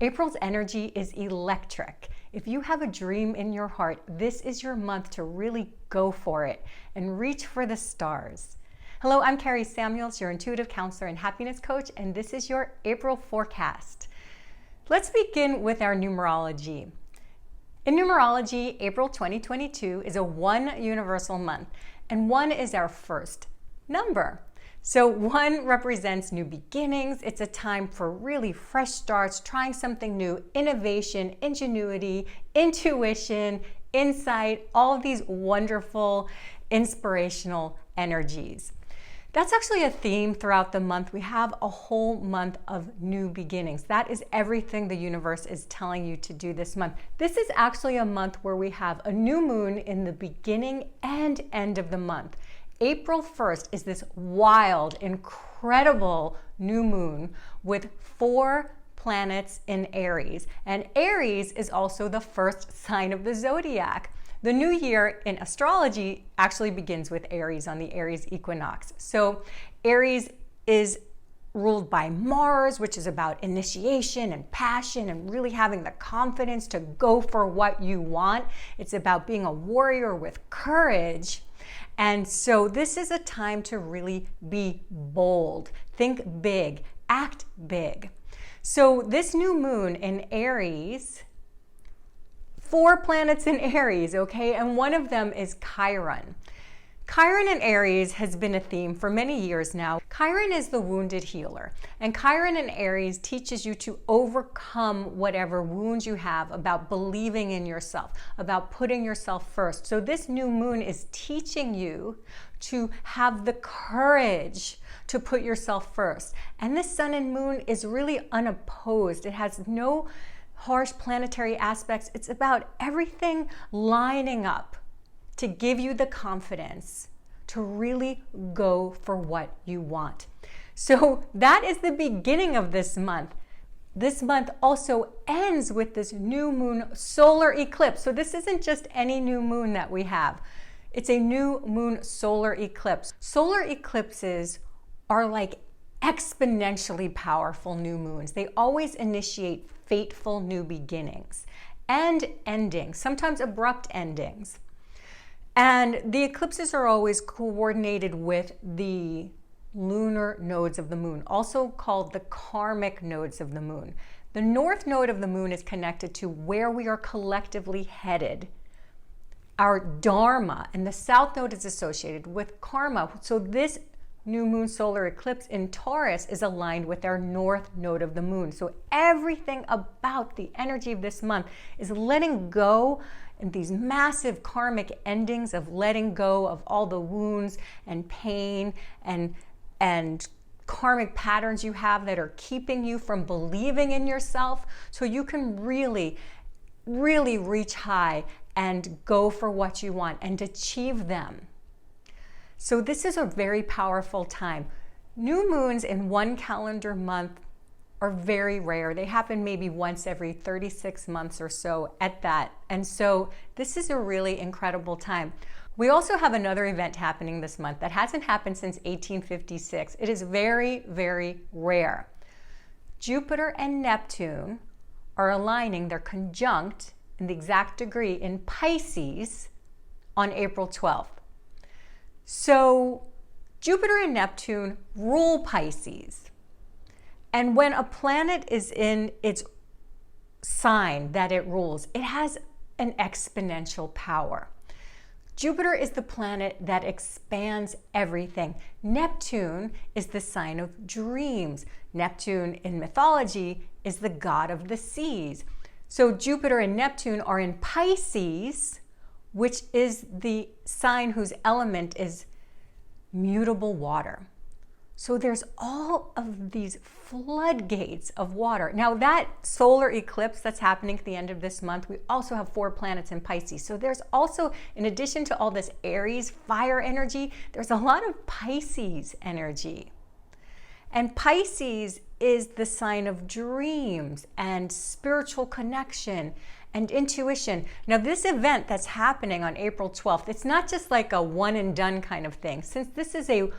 April's energy is electric. If you have a dream in your heart, this is your month to really go for it and reach for the stars. Hello, I'm Carrie Samuels, your intuitive counselor and happiness coach, and this is your April forecast. Let's begin with our numerology. In numerology, April 2022 is a 1 universal month, and 1 is our first number. So 1 represents new beginnings. It's a time for really fresh starts, trying something new, innovation, ingenuity, intuition, insight, all of these wonderful, inspirational energies. That's actually a theme throughout the month. We have a whole month of new beginnings. That is everything the universe is telling you to do this month. This is actually a month where we have a new moon in the beginning and end of the month. April 1st is this wild, incredible new moon with 4 planets in Aries. And Aries is also the first sign of the zodiac. The new year in astrology actually begins with Aries on the Aries equinox. So Aries is ruled by Mars, which is about initiation and passion and really having the confidence to go for what you want. It's about being a warrior with courage. And so this is a time to really be bold, think big, act big. So this new moon in Aries, 4 planets in Aries, okay? And one of them is Chiron. Chiron in Aries has been a theme for many years now. Chiron is the wounded healer, and Chiron in Aries teaches you to overcome whatever wounds you have, about believing in yourself, about putting yourself first. So this new moon is teaching you to have the courage to put yourself first. And this sun and moon is really unopposed. It has no harsh planetary aspects. It's about everything lining up to give you the confidence to really go for what you want. So that is the beginning of this month. This month also ends with this new moon solar eclipse. So this isn't just any new moon that we have. It's a new moon solar eclipse. Solar eclipses are like exponentially powerful new moons. They always initiate fateful new beginnings and endings, sometimes abrupt endings. And the eclipses are always coordinated with the lunar nodes of the moon, also called the karmic nodes of the moon. The north node of the moon is connected to where we are collectively headed, our dharma, and the south node is associated with karma. So this new moon solar eclipse in Taurus is aligned with our north node of the moon. So everything about the energy of this month is letting go, and these massive karmic endings of letting go of all the wounds and pain and karmic patterns you have that are keeping you from believing in yourself, so you can really, really reach high and go for what you want and achieve them. So this is a very powerful time. New moons in 1 calendar month are very rare. They happen maybe once every 36 months or so at that. And so this is a really incredible time. We also have another event happening this month that hasn't happened since 1856. It is very, very rare. Jupiter and Neptune are aligning. They're conjunct in the exact degree in Pisces on April 12th. So Jupiter and Neptune rule Pisces. And when a planet is in its sign that it rules, it has an exponential power. Jupiter is the planet that expands everything. Neptune is the sign of dreams. Neptune in mythology is the god of the seas. So Jupiter and Neptune are in Pisces, which is the sign whose element is mutable water. So there's all of these floodgates of water. Now that solar eclipse that's happening at the end of this month, we also have 4 planets in Pisces. So there's also, in addition to all this Aries fire energy, there's a lot of Pisces energy. And Pisces is the sign of dreams and spiritual connection and intuition. Now this event that's happening on April 12th, it's not just like a one and done kind of thing. Since this is a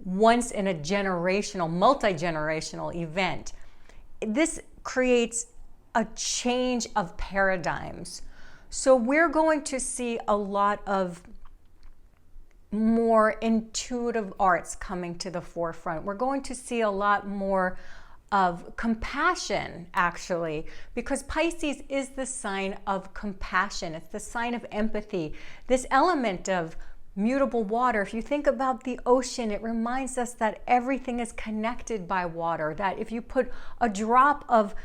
once in a generational, multi-generational event, this creates a change of paradigms. So we're going to see a lot of more intuitive arts coming to the forefront. We're going to see a lot more of compassion, actually, because Pisces is the sign of compassion. It's the sign of empathy. This element of mutable water, if you think about the ocean, it reminds us that everything is connected by water, that if you put a drop of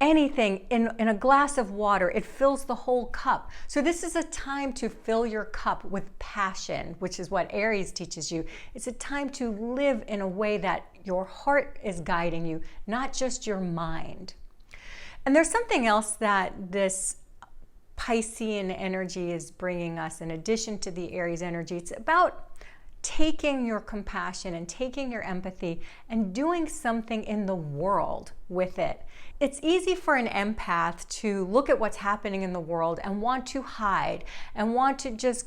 anything in a glass of water, it fills the whole cup. So this is a time to fill your cup with passion, which is what Aries teaches you. It's a time to live in a way that your heart is guiding you, not just your mind. And there's something else that this Piscean energy is bringing us in addition to the Aries energy. It's about taking your compassion and taking your empathy and doing something in the world with it. It's easy for an empath to look at what's happening in the world and want to hide and want to just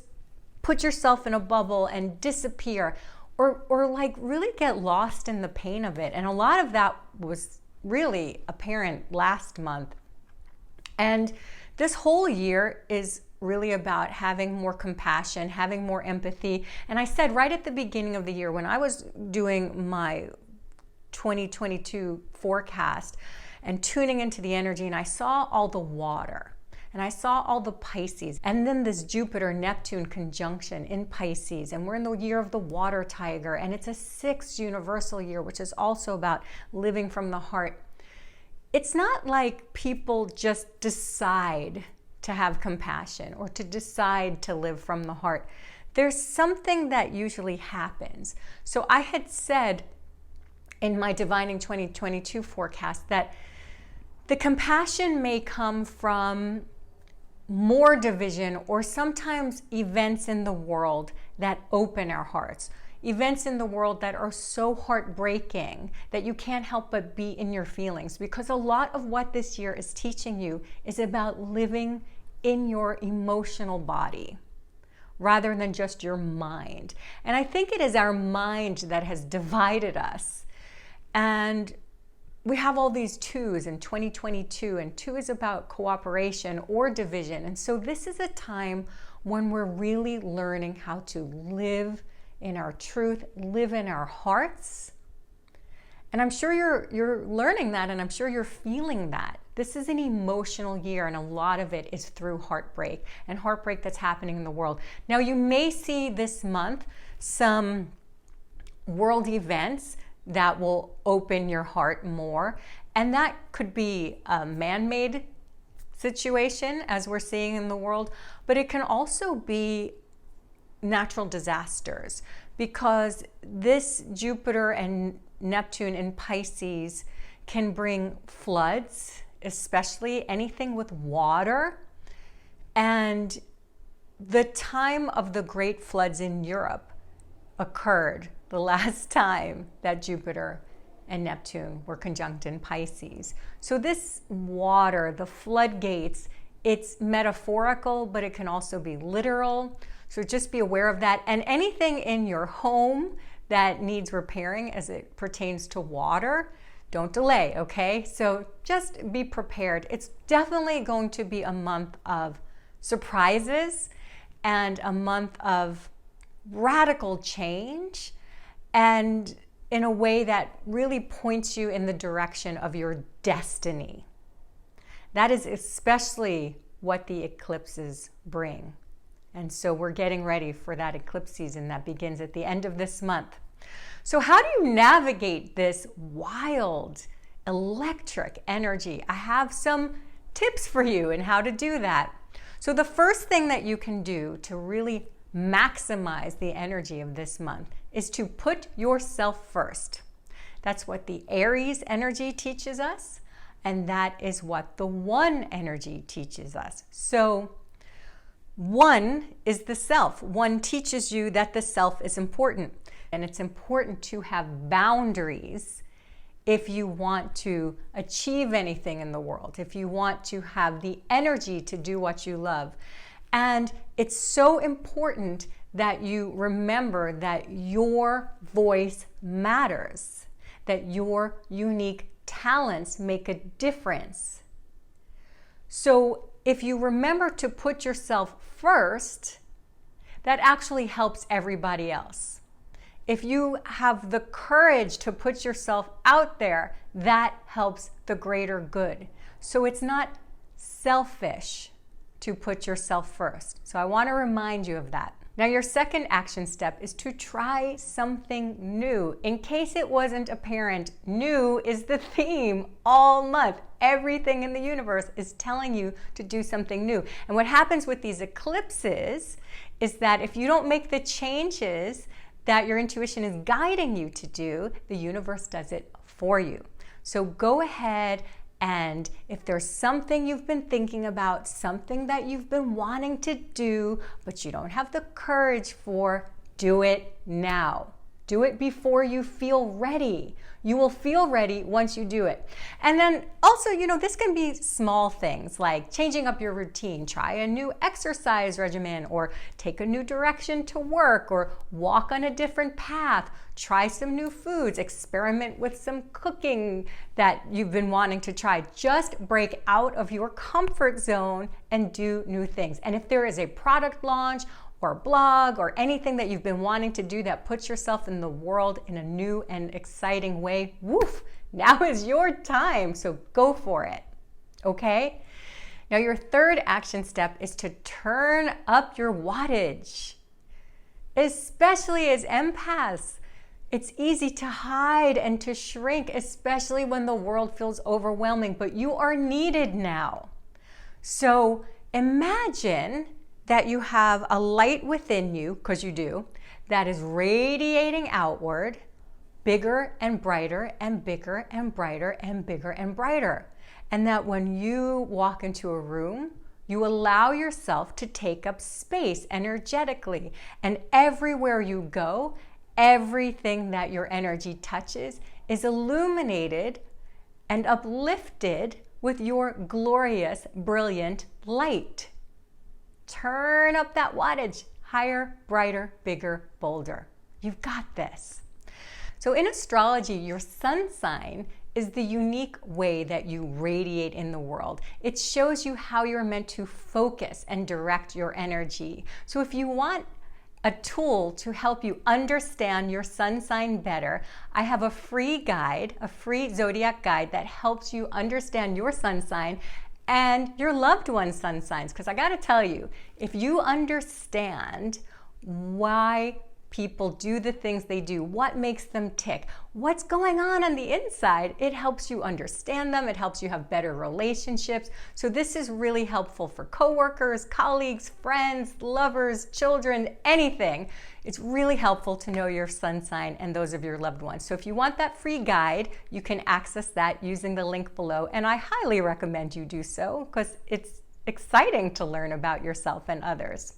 put yourself in a bubble and disappear or like really get lost in the pain of it. And a lot of that was really apparent last month. And this whole year is really about having more compassion, having more empathy. And I said right at the beginning of the year when I was doing my 2022 forecast and tuning into the energy, and I saw all the water and I saw all the Pisces, and then this Jupiter-Neptune conjunction in Pisces, and we're in the year of the water tiger, and it's a 6th universal year, which is also about living from the heart. It's not like people just decide to have compassion or to decide to live from the heart. There's something that usually happens. So I had said in my Divining 2022 forecast that the compassion may come from more division or sometimes events in the world that open our hearts. Events in the world that are so heartbreaking that you can't help but be in your feelings, because a lot of what this year is teaching you is about living in your emotional body rather than just your mind. And I think it is our mind that has divided us. And we have all these twos in 2022, and 2 is about cooperation or division. And so this is a time when we're really learning how to live in our truth, live in our hearts. And I'm sure you're learning that, and I'm sure you're feeling that. This is an emotional year, and a lot of it is through heartbreak and heartbreak that's happening in the world. Now, you may see this month some world events that will open your heart more, and that could be a man-made situation, as we're seeing in the world, but it can also be natural disasters, because this Jupiter and Neptune in Pisces can bring floods, especially anything with water. And the time of the great floods in Europe occurred the last time that Jupiter and Neptune were conjunct in Pisces. So this water, the floodgates, it's metaphorical, but it can also be literal. So just be aware of that. And anything in your home that needs repairing as it pertains to water, don't delay, okay? So just be prepared. It's definitely going to be a month of surprises and a month of radical change, and in a way that really points you in the direction of your destiny. That is especially what the eclipses bring. And so we're getting ready for that eclipse season that begins at the end of this month. So how do you navigate this wild, electric energy? I have some tips for you in how to do that. So the first thing that you can do to really maximize the energy of this month is to put yourself first. That's what the Aries energy teaches us, and that is what the One energy teaches us. So One is the self. One teaches you that the self is important, and it's important to have boundaries if you want to achieve anything in the world, if you want to have the energy to do what you love. And it's so important that you remember that your voice matters, that your unique talents make a difference. So if you remember to put yourself first, that actually helps everybody else. If you have the courage to put yourself out there, that helps the greater good. So it's not selfish to put yourself first. So I want to remind you of that. Now, your second action step is to try something new. In case it wasn't apparent, new is the theme all month. Everything in the universe is telling you to do something new. And what happens with these eclipses is that if you don't make the changes that your intuition is guiding you to do, the universe does it for you. So go ahead, and if there's something you've been thinking about, something that you've been wanting to do, but you don't have the courage for, do it now. Do it before you feel ready. You will feel ready once you do it. And then also, this can be small things like changing up your routine, try a new exercise regimen, or take a new direction to work, or walk on a different path, try some new foods, experiment with some cooking that you've been wanting to try. Just break out of your comfort zone and do new things. And if there is a product launch or blog or anything that you've been wanting to do that puts yourself in the world in a new and exciting way, woof, now is your time. So go for it, okay? Now your third action step is to turn up your wattage. Especially as empaths, it's easy to hide and to shrink, especially when the world feels overwhelming, but you are needed now. So imagine that you have a light within you, because you do, that is radiating outward, bigger and brighter and bigger and brighter and bigger and brighter. And that when you walk into a room, you allow yourself to take up space energetically. And everywhere you go, everything that your energy touches is illuminated and uplifted with your glorious, brilliant light. Turn up that wattage, higher, brighter, bigger, bolder. You've got this. So in astrology, your sun sign is the unique way that you radiate in the world. It shows you how you're meant to focus and direct your energy. So if you want a tool to help you understand your sun sign better, I have a free guide, a free zodiac guide that helps you understand your sun sign and your loved one's sun signs. Because I gotta tell you, if you understand why people do the things they do, what makes them tick, what's going on the inside, it helps you understand them, it helps you have better relationships. So this is really helpful for coworkers, colleagues, friends, lovers, children, anything. It's really helpful to know your sun sign and those of your loved ones. So if you want that free guide, you can access that using the link below, and I highly recommend you do so because it's exciting to learn about yourself and others.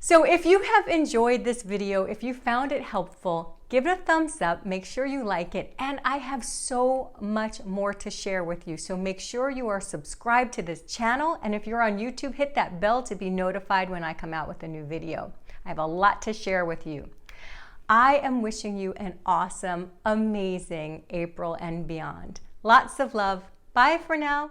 So if you have enjoyed this video, if you found it helpful, give it a thumbs up, make sure you like it, and I have so much more to share with you. So make sure you are subscribed to this channel, and if you're on YouTube, hit that bell to be notified when I come out with a new video. I have a lot to share with you. I am wishing you an awesome, amazing April and beyond. Lots of love. Bye for now.